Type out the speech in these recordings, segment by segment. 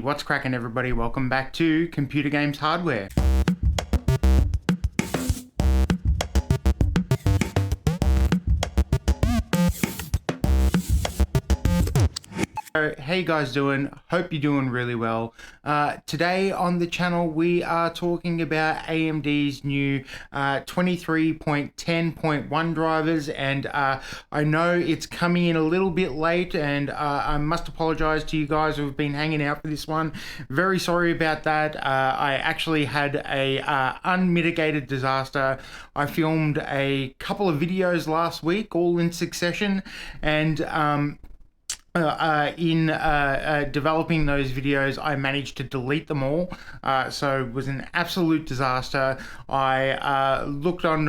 What's cracking, everybody? Welcome back to Computer Games Hardware. So, how you guys doing? Hope you're doing really well. Today on the channel we are talking about AMD's new 23.10.1 drivers, and I know it's coming in a little bit late, and I must apologize to you guys who have been hanging out for this one. Very sorry about that. I actually had a unmitigated disaster. I filmed a couple of videos last week all in succession, and in developing those videos, I managed to delete them all, so it was an absolute disaster. I looked on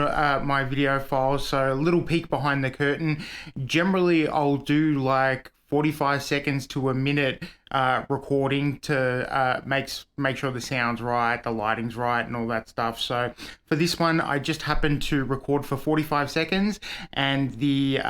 my video files, so a little peek behind the curtain. Generally, I'll do like 45 seconds to a minute recording to make sure the sound's right, the lighting's right, and all that stuff. So for this one, I just happened to record for 45 seconds, and the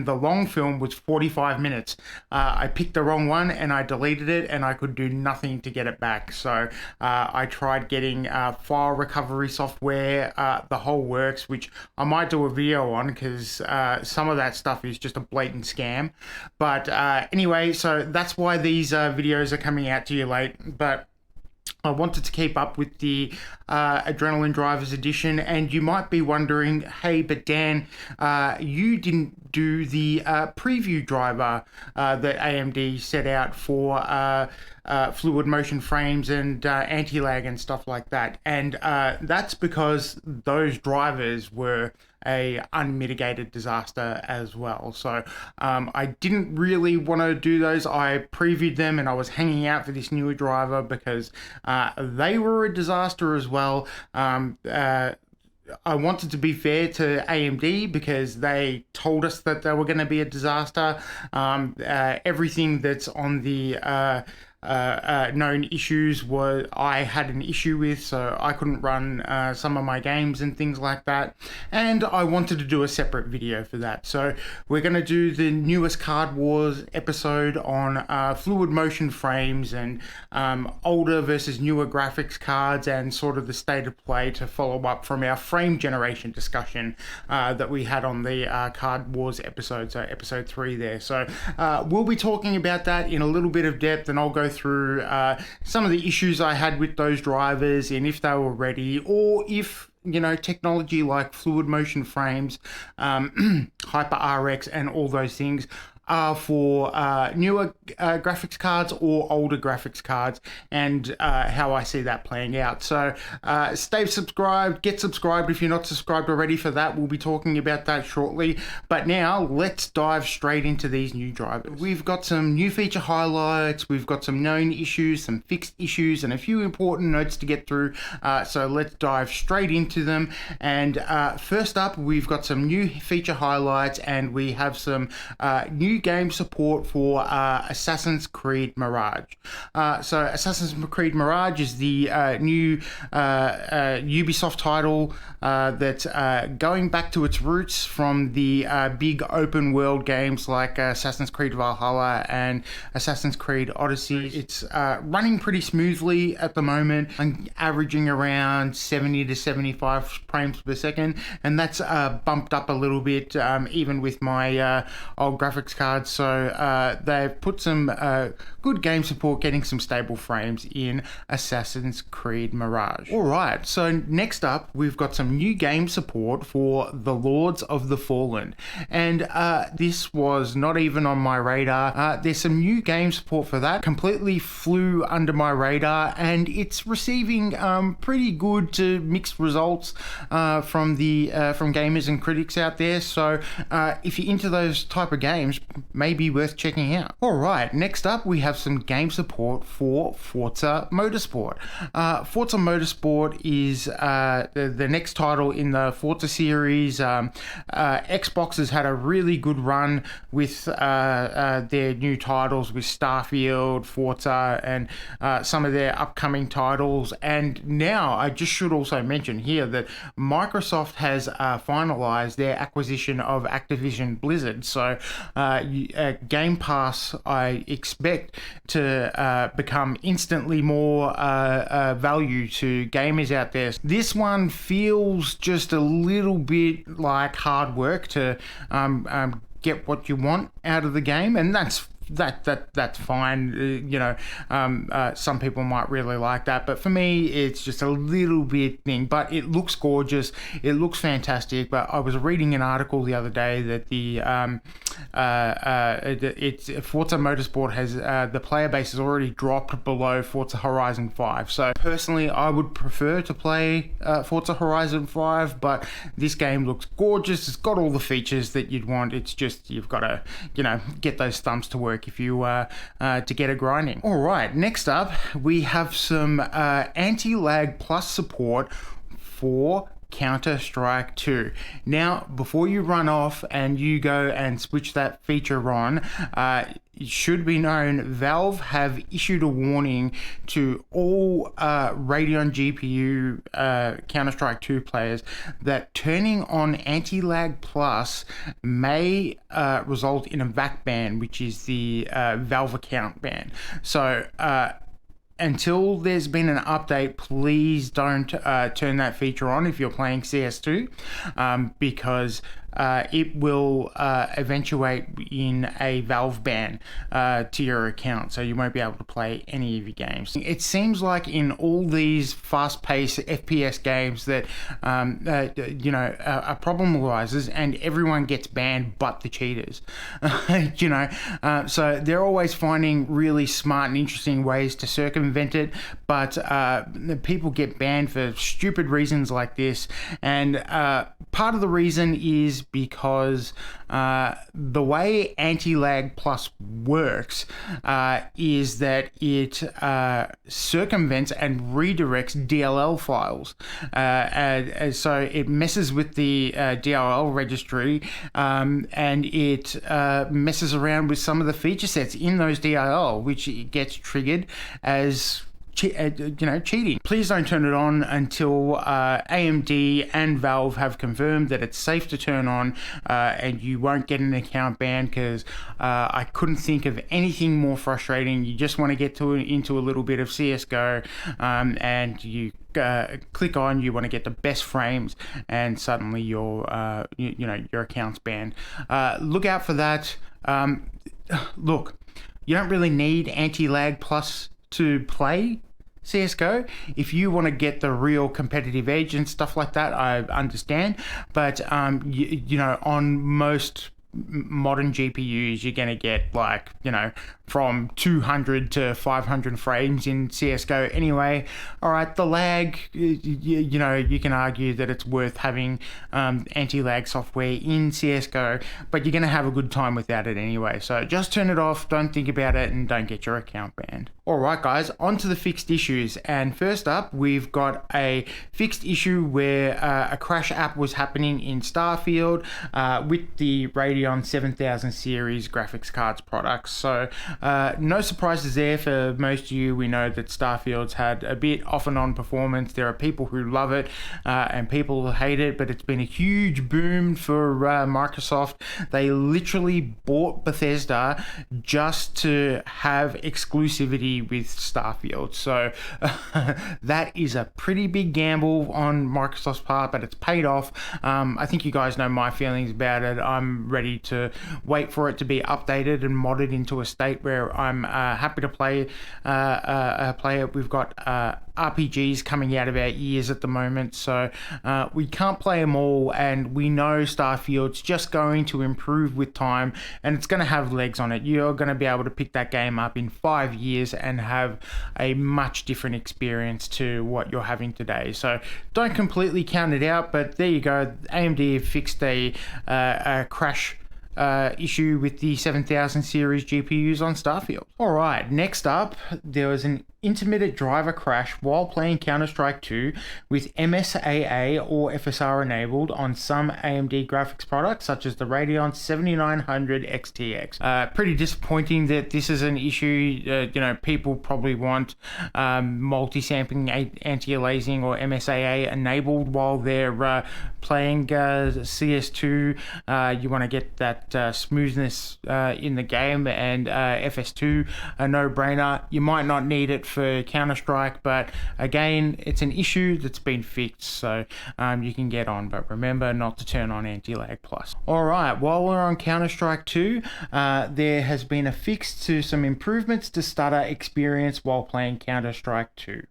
long film was 45 minutes. I picked the wrong one and I deleted it, and I could do nothing to get it back. So I tried getting file recovery software, the whole works, which I might do a video on because some of that stuff is just a blatant scam. But anyway, so that's why these videos are coming out to you late. But I wanted to keep up with the Adrenalin Drivers Edition, and you might be wondering, hey, but Dan, you didn't do the preview driver that AMD set out for fluid motion frames and anti-lag and stuff like that. And that's because those drivers were a unmitigated disaster as well. So I didn't really want to do those. I previewed them and I was hanging out for this newer driver because they were a disaster as well. I wanted to be fair to AMD because they told us that they were going to be a disaster. Everything that's on the known issues I had an issue with, so I couldn't run some of my games and things like that, and I wanted to do a separate video for that. So we're going to do the newest Card Wars episode on fluid motion frames and older versus newer graphics cards, and sort of the state of play to follow up from our frame generation discussion that we had on the Card Wars episode, so episode 3 there. So we'll be talking about that in a little bit of depth, and I'll go through some of the issues I had with those drivers and if they were ready, or if, you know, technology like fluid motion frames, HyperRX and all those things are for newer graphics cards or older graphics cards, and how I see that playing out. So stay subscribed, get subscribed if you're not subscribed already for that. We'll be talking about that shortly. But now let's dive straight into these new drivers. We've got some new feature highlights, we've got some known issues, some fixed issues, and a few important notes to get through. So let's dive straight into them. And first up, we've got some new feature highlights, and we have some new game support for Assassin's Creed Mirage. So Assassin's Creed Mirage is the new Ubisoft title that's going back to its roots from the big open world games like Assassin's Creed Valhalla and Assassin's Creed Odyssey. It's running pretty smoothly at the moment. I'm averaging around 70 to 75 frames per second, and that's bumped up a little bit even with my old graphics card. So they've put some good game support, getting some stable frames in Assassin's Creed Mirage. Alright, so next up we've got some new game support for the Lords of the Fallen, and this was not even on my radar. There's some new game support for that, completely flew under my radar, and it's receiving pretty good to mixed results from gamers and critics out there. So if you're into those type of games, maybe worth checking out. Alright, next up we have some game support for Forza Motorsport. Forza Motorsport is the next title in the Forza series. Xbox has had a really good run with their new titles with Starfield, Forza, and some of their upcoming titles. And now I just should also mention here that Microsoft has finalized their acquisition of Activision Blizzard. So Game Pass, I expect to become instantly more value to gamers out there. This one feels just a little bit like hard work to get what you want out of the game, and that's fine. Some people might really like that, but for me it's just a little bit thing. But it looks gorgeous, it looks fantastic. But I was reading an article the other day that Forza Motorsport has the player base has already dropped below Forza Horizon 5. So personally I would prefer to play Forza Horizon 5, but this game looks gorgeous. It's got all the features that you'd want. It's just you've got to get those thumbs to work if you to get it grinding. All right, next up we have some anti-lag plus support for Counter-Strike 2. Now, before you run off and you go and switch that feature on, it should be known Valve have issued a warning to all Radeon GPU Counter-Strike 2 players that turning on anti-lag plus may result in a VAC ban, which is the Valve account ban. So until there's been an update, please don't turn that feature on if you're playing CS2, because it will eventuate in a Valve ban to your account, so you won't be able to play any of your games. It seems like in all these fast-paced FPS games that a problem arises and everyone gets banned but the cheaters. So they're always finding really smart and interesting ways to circumvent it, but people get banned for stupid reasons like this. And part of the reason is because the way anti-lag plus works is that it circumvents and redirects DLL files, and so it messes with the DLL registry, and it messes around with some of the feature sets in those DLL, which gets triggered as cheating. Please don't turn it on until AMD and Valve have confirmed that it's safe to turn on, and you won't get an account ban, because I couldn't think of anything more frustrating. You just want to get into a little bit of CSGO, and you click on, you want to get the best frames, and suddenly your account's banned. Look out for that. Look, you don't really need anti-lag plus to play CSGO. If you want to get the real competitive edge and stuff like that, I understand. But on most modern GPUs, you're going to get from 200 to 500 frames in CSGO anyway. All right, the lag, you can argue that it's worth having anti-lag software in CSGO, but you're going to have a good time without it anyway. So just turn it off, don't think about it, and don't get your account banned. All right, guys, on to the fixed issues. And first up, we've got a fixed issue where a crash app was happening in Starfield with the Radeon 7000 series graphics cards products. So no surprises there for most of you. We know that Starfield's had a bit off and on performance. There are people who love it and people who hate it, but it's been a huge boom for Microsoft. They literally bought Bethesda just to have exclusivity with Starfield. So that is a pretty big gamble on Microsoft's part, but it's paid off. I think you guys know my feelings about it. I'm ready to wait for it to be updated and modded into a state where I'm happy to play it. We've got RPGs coming out of our ears at the moment, so we can't play them all, and we know Starfield's just going to improve with time, and it's going to have legs on it. You're going to be able to pick that game up in 5 years and have a much different experience to what you're having today. So don't completely count it out, but there you go. AMD have fixed a crash issue with the 7000 series GPUs on Starfield. All right, next up, there was an intermittent driver crash while playing Counter-Strike 2 with MSAA or FSR enabled on some AMD graphics products such as the Radeon 7900 XTX. Pretty disappointing that this is an issue. People probably want multi-sampling, anti-aliasing or MSAA enabled while they're playing CS2. You want to get that smoothness in the game, and FS2 a no-brainer. You might not need it for Counter-Strike, but again, it's an issue that's been fixed, so you can get on, but remember not to turn on anti-lag plus. Alright, while we're on Counter-Strike 2, there has been a fix to some improvements to stutter experience while playing Counter-Strike 2.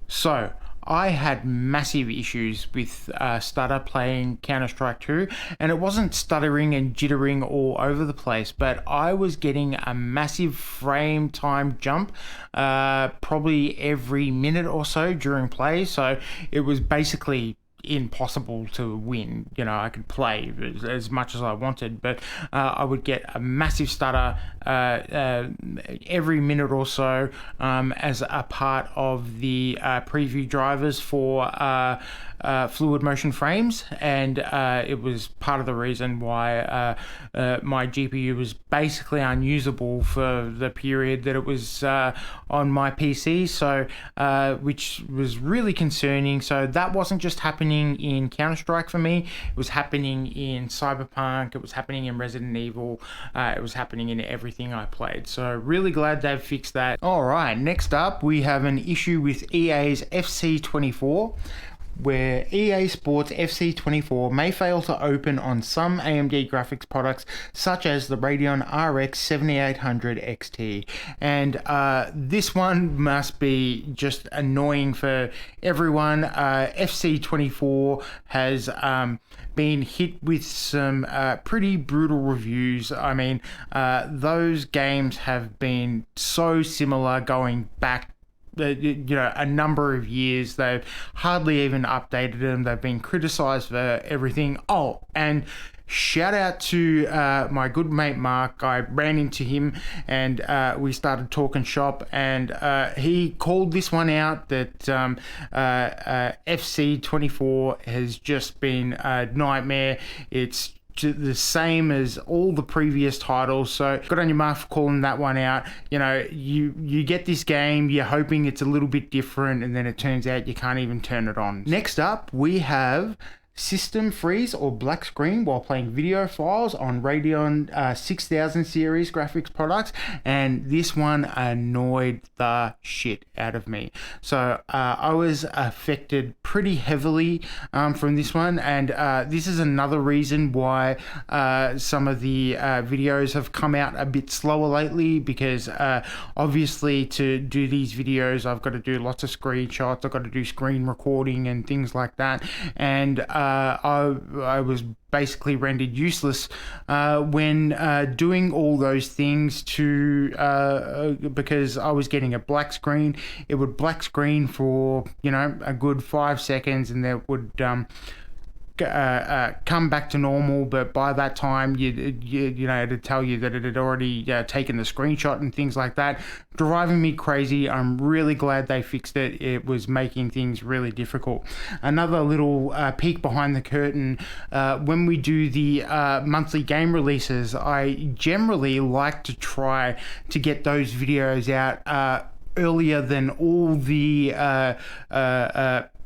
So, I had massive issues with stutter playing Counter-Strike 2, and it wasn't stuttering and jittering all over the place, but I was getting a massive frame time jump probably every minute or so during play, so it was basically impossible to win. I could play as much as I wanted, but I would get a massive stutter every minute or so as a part of the preview drivers for fluid motion frames, and it was part of the reason why my GPU was basically unusable for the period that it was on my PC, so which was really concerning. So that wasn't just happening in Counter-Strike for me, it was happening in Cyberpunk, it was happening in Resident Evil, it was happening in everything I played, so really glad they've fixed that. Alright, next up we have an issue with EA's FC24, where EA Sports FC24 may fail to open on some AMD graphics products such as the Radeon RX 7800 XT, and this one must be just annoying for everyone. FC24 has been hit with some pretty brutal reviews. I mean, those games have been so similar going back a number of years. They've hardly even updated them. They've been criticized for everything. Oh, and shout out to my good mate Mark. I ran into him and we started talking shop, and he called this one out that FC24 has just been a nightmare. It's the same as all the previous titles, so good on your Mark for calling that one out. You get this game, you're hoping it's a little bit different, and then it turns out you can't even turn it on. Next up we have system freeze or black screen while playing video files on Radeon 6000 series graphics products, and this one annoyed the shit out of me. So I was affected pretty heavily from this one, and this is another reason why some of the videos have come out a bit slower lately, because obviously to do these videos I've got to do lots of screenshots, I've got to do screen recording and things like that, and I was basically rendered useless when doing all those things because I was getting a black screen. It would black screen for a good 5 seconds, and then would come back to normal, but by that time it'd tell you that it had already taken the screenshot and things like that, driving me crazy. I'm really glad they fixed it. It was making things really difficult. Another little peek behind the curtain, when we do the monthly game releases, I generally like to try to get those videos out earlier than all the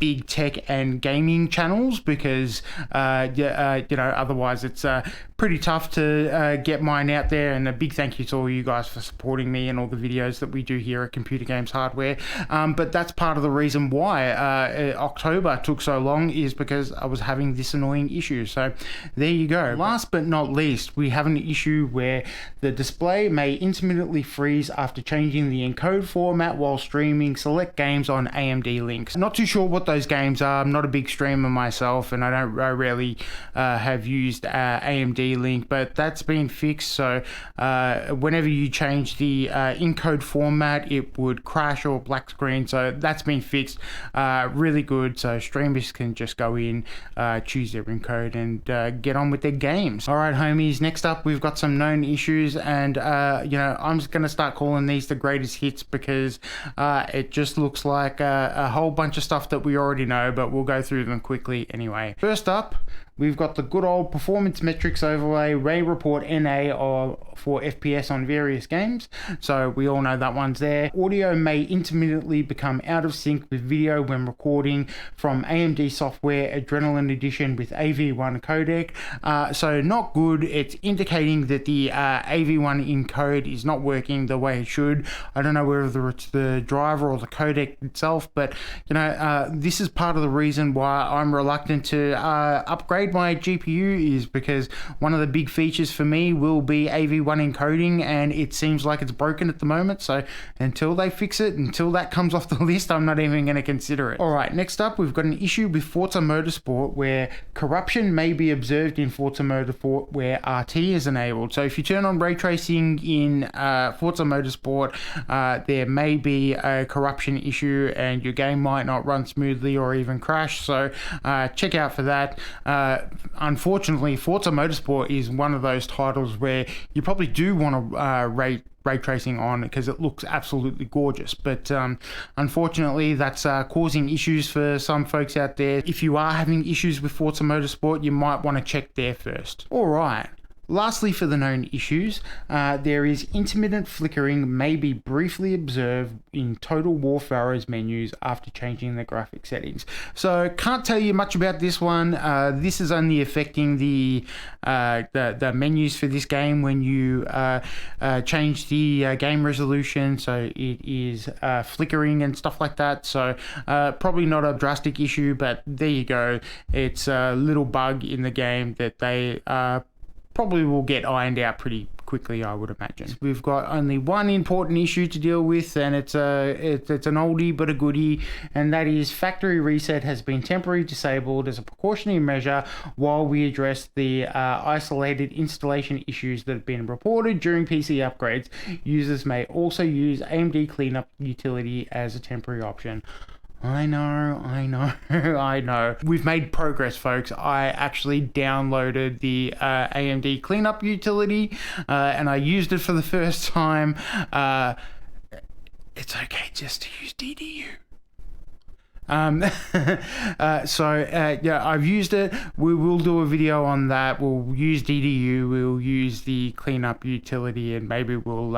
big tech and gaming channels, because otherwise it's pretty tough to get mine out there. And a big thank you to all you guys for supporting me and all the videos that we do here at Computer Games Hardware. But that's part of the reason why October took so long, is because I was having this annoying issue. So there you go. Last but not least, we have an issue where the display may intermittently freeze after changing the encode format while streaming select games on AMD links. Not too sure what what those games are. I'm not a big streamer myself, and I rarely have used AMD Link, but that's been fixed. So whenever you change the encode format, it would crash or black screen. So that's been fixed. Really good. So streamers can just go in, choose their encode, and get on with their games. All right, homies. Next up, we've got some known issues, and I'm just gonna start calling these the greatest hits because it just looks like a whole bunch of stuff that we already know, but we'll go through them quickly anyway. First up, we've got the good old performance metrics overlay, Ray Report NA for FPS on various games. So we all know that one's there. Audio may intermittently become out of sync with video when recording from AMD Software Adrenalin Edition with AV1 codec. So not good. It's indicating that the AV1 encode is not working the way it should. I don't know whether it's the driver or the codec itself, but this is part of the reason why I'm reluctant to upgrade my GPU, is because one of the big features for me will be AV1 encoding, and it seems like it's broken at the moment. So until they fix it, until that comes off the list, I'm not even going to consider it. All right, next up, we've got an issue with Forza Motorsport where corruption may be observed in Forza Motorsport where RT is enabled. So if you turn on ray tracing in Forza Motorsport, there may be a corruption issue and your game might not run smoothly or even crash. So check out for that. Unfortunately, Forza Motorsport is one of those titles where you probably do want to ray tracing on because it looks absolutely gorgeous, but unfortunately that's causing issues for some folks out there. If you are having issues with Forza Motorsport, you might want to check there first. All right. Lastly, for the known issues, there is intermittent flickering may be briefly observed in Total War Pharaoh's menus after changing the graphic settings. So can't tell you much about this one. This is only affecting the menus for this game when you change the game resolution. So it is flickering and stuff like that. So probably not a drastic issue, but there you go. It's a little bug in the game that they probably will get ironed out pretty quickly, I would imagine. We've got only one important issue to deal with, and it's an oldie but a goodie, and that is factory reset has been temporarily disabled as a precautionary measure while we address the isolated installation issues that have been reported during PC upgrades. Users may also use AMD Cleanup utility as a temporary option. I know. We've made progress, folks. I actually downloaded the AMD Cleanup utility and I used it for the first time. It's okay just to use DDU. I've used it. We will do a video on that. We'll use DDU, we'll use the cleanup utility, and maybe we'll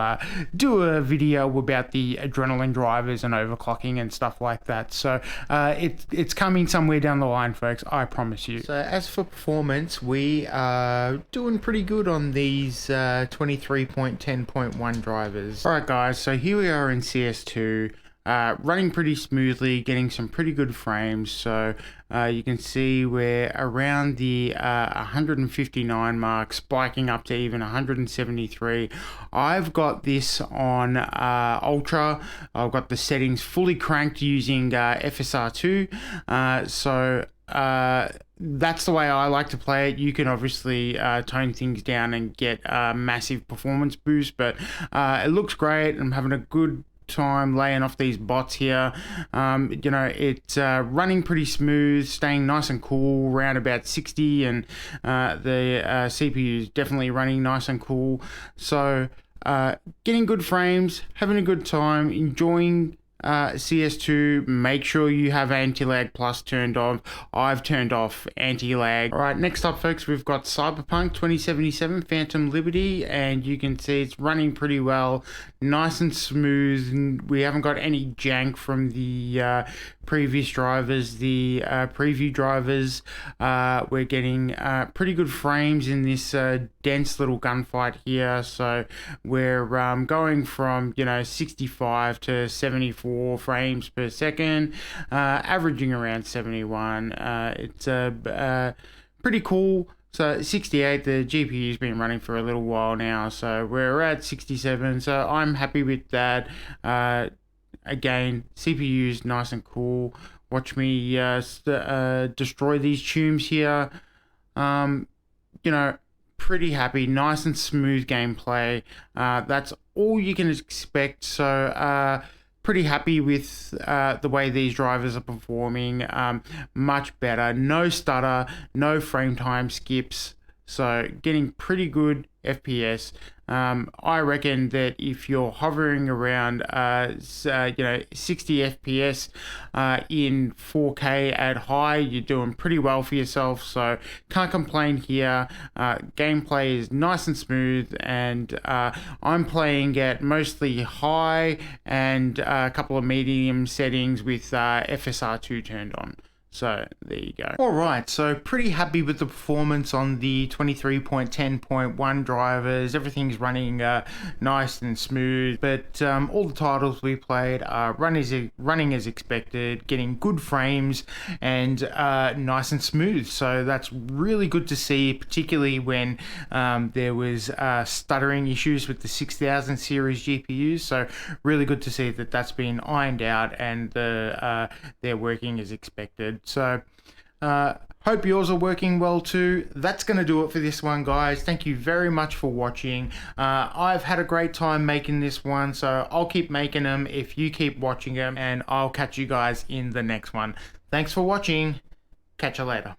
do a video about the Adrenalin drivers and overclocking and stuff like that. So it's coming somewhere down the line, folks, I promise you. So as for performance, we are doing pretty good on these 23.10.1 drivers. Alright guys, so here we are in CS2. Running pretty smoothly, getting some pretty good frames. So you can see we're around the 159 mark, spiking up to even 173. I've got this on Ultra. I've got the settings fully cranked using FSR2. That's the way I like to play it. You can obviously tone things down and get a massive performance boost, but it looks great. I'm having a good time laying off these bots here. It's running pretty smooth, staying nice and cool around about 60, and the CPU is definitely running nice and cool. So getting good frames, having a good time, enjoying CS2. Make sure you have anti-lag plus turned on. I've turned off anti-lag. All right, next up, folks, we've got Cyberpunk 2077 Phantom Liberty, and you can see it's running pretty well, nice and smooth, and we haven't got any jank from the previous drivers. The preview drivers, we're getting pretty good frames in this dense little gunfight here. So we're going from 65 to 74 frames per second, averaging around 71. It's pretty cool. So 68, the GPU's been running for a little while now, so we're at 67, so I'm happy with that. Again, CPU's nice and cool. Watch me destroy these tombs here. You know, pretty happy, nice and smooth gameplay. That's all you can expect. So pretty happy with the way these drivers are performing. Much better, no stutter, no frame time skips. So getting pretty good FPS. I reckon that if you're hovering around, 60 FPS in 4K at high, you're doing pretty well for yourself. So can't complain here. Gameplay is nice and smooth, and I'm playing at mostly high and a couple of medium settings with FSR2 turned on. So there you go. All right, so pretty happy with the performance on the 23.10.1 drivers. Everything's running nice and smooth, but all the titles we played are running as expected, getting good frames and nice and smooth. So that's really good to see, particularly when there was stuttering issues with the 6000 series GPUs. So really good to see that that's been ironed out and they're working as expected. So hope yours are working well too. That's going to do it for this one, guys. Thank you very much for watching. I've had a great time making this one, so I'll keep making them if you keep watching them, and I'll catch you guys in the next one. Thanks for watching. Catch you later.